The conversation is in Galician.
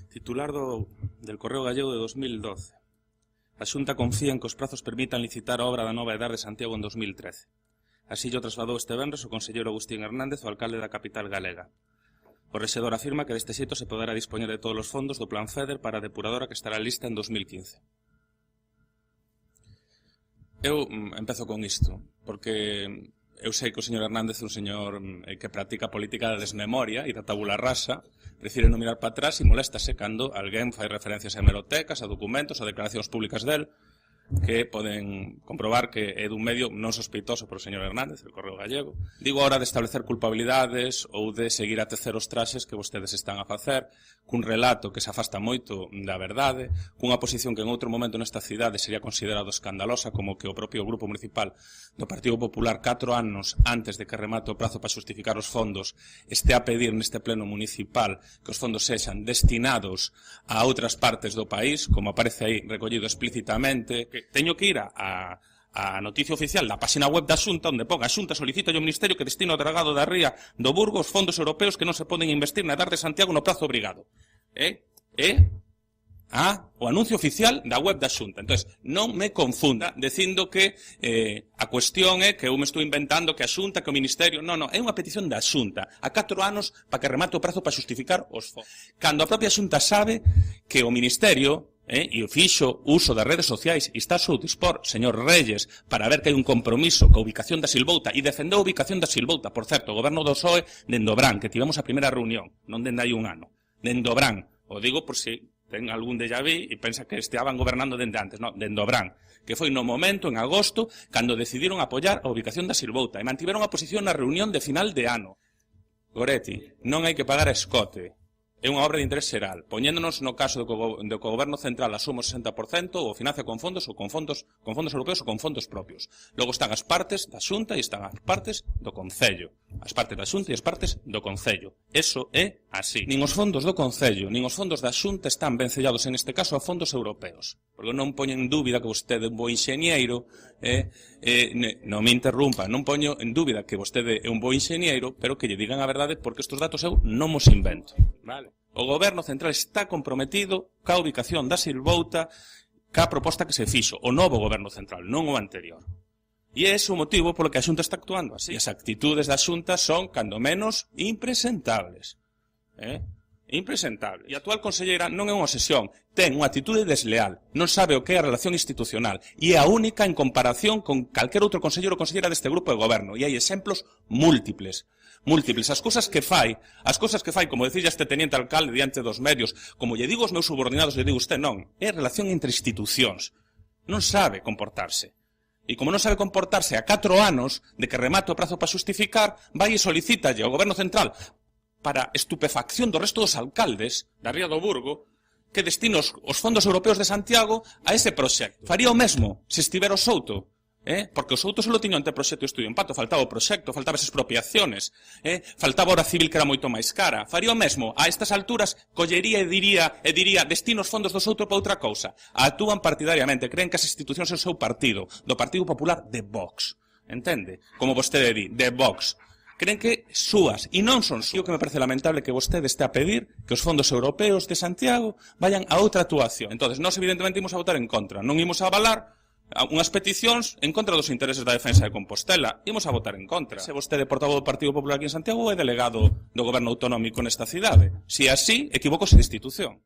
Titular del Correo Gallego de 2012. A Xunta confía en que os prazos permitan licitar a obra da nova Edar de Santiago en 2013. Así llo trasladou este venres o conselleiro Agustín Hernández, o alcalde da capital galega. O rexedor afirma que deste xeito se poderá dispoñer de todos os fondos do Plan FEDER para a depuradora que estará lista en 2015. Eu empezo con isto, porque eu sei que o señor Hernández é un señor que practica política de desmemoria e da tabula rasa, prefire non mirar para atrás e moléstase cando alguén fai referencias a hemerotecas, a documentos, a declaracións públicas del, que poden comprobar que é dun medio non sospeitoso por o señor Hernández, el Correo Gallego. Digo a hora de establecer culpabilidades ou de seguir a tecer os traxes que vostedes están a facer, cun relato que se afasta moito da verdade, cunha posición que en outro momento nesta cidade sería considerado escandalosa, como que o propio Grupo Municipal do Partido Popular 4 anos antes de que remate o prazo para justificar os fondos este a pedir neste pleno municipal que os fondos sexan destinados a outras partes do país, como aparece aí recollido explícitamente. Teño que ir a noticia oficial da página web da Xunta, onde ponga: a Xunta solicita ao Ministerio que destine ao delegado da Ría do Burgo os fondos europeos que non se poden investir na Edar de Santiago no prazo obrigado. O anuncio oficial da web da Xunta. Entón, non me confunda dicindo que a cuestión é que eu me estou inventando que a Xunta, que o Ministerio... Non, é unha petición da Xunta a 4 anos para que remate o prazo para xustificar os fondos. Cando a propia Xunta sabe que o Ministerio e o fixo uso das redes sociais e está a seu dispor, señor Reyes, para ver que hai un compromiso coa ubicación da Silvouta e defendeu a ubicación da Silvouta. Por certo, o goberno do PSOE dende Obrán, que tivemos a primeira reunión, non dende hai un ano, dende Obrán. O digo por si ten algún déjà vu e pensa que estaban gobernando dende antes, non, dende Obrán, que foi no momento, en agosto, cando decidiron apoiar a ubicación da Silvouta e mantiveron a posición na reunión de final de ano. Goretti, non hai que pagar a escote. É unha obra de interés xeral, poñéndonos no caso de que o Goberno Central asuma o 60% ou financia con fondos europeos ou con fondos propios. Logo están as partes da Xunta e están as partes do Concello. As partes da Xunta e as partes do Concello. Eso é así. Nin os fondos do Concello, nin os fondos da Xunta están vencellados en este caso a fondos europeos. Porque non poño en dúbida que vostede é un bo enxeñeiro, non me interrumpa, non poño en dúbida que vostede é un bo enxeñeiro, pero que lle digan a verdade, porque estes datos eu non os invento. Vale. O Goberno Central está comprometido ca ubicación da Silvouta, ca proposta que se fixo, o novo Goberno Central, non o anterior. E é ese o motivo polo que a Xunta está actuando así. As actitudes da Xunta son, cando menos, impresentables. Impresentable. E a actual conselleira non é unha obsesión, ten unha actitude desleal, non sabe o que é a relación institucional e é a única en comparación con calquer outro conselleiro ou conselleira deste grupo de goberno, e hai exemplos múltiples. As cousas que fai, como decía este teniente alcalde diante dos medios, como lle digo aos meus subordinados, lle digo usted, non, é a relación entre institucións, non sabe comportarse. E como non sabe comportarse a 4 anos de que remate o prazo para xustificar, vai e solicítalle ao Goberno Central, para estupefacción do resto dos alcaldes da Ría do Burgo, que destine os fondos europeos de Santiago a ese proxecto. Faría o mesmo se estivera o Souto, porque o Souto só lo tiño ante proxecto de estudio en impacto, faltaba o proxecto, faltaba as expropiaciones, faltaba a hora civil que era moito máis cara. Faría o mesmo, a estas alturas, collería e diría destino os fondos do Souto para outra cousa. Actúan partidariamente, creen que as institucións é o seu partido, do Partido Popular de Vox. Entende? Como vostede di, de Vox. Creen que súas, e non son súas. O que me parece lamentable que vostede este a pedir que os fondos europeos de Santiago vayan a outra actuación. Entón, nós evidentemente imos a votar en contra. Non imos a avalar unhas peticións en contra dos intereses da defensa de Compostela. Imos a votar en contra. Se vostede é portavoz do Partido Popular aquí en Santiago ou é delegado do Goberno Autonómico nesta cidade. Se é así, equivócose de institución.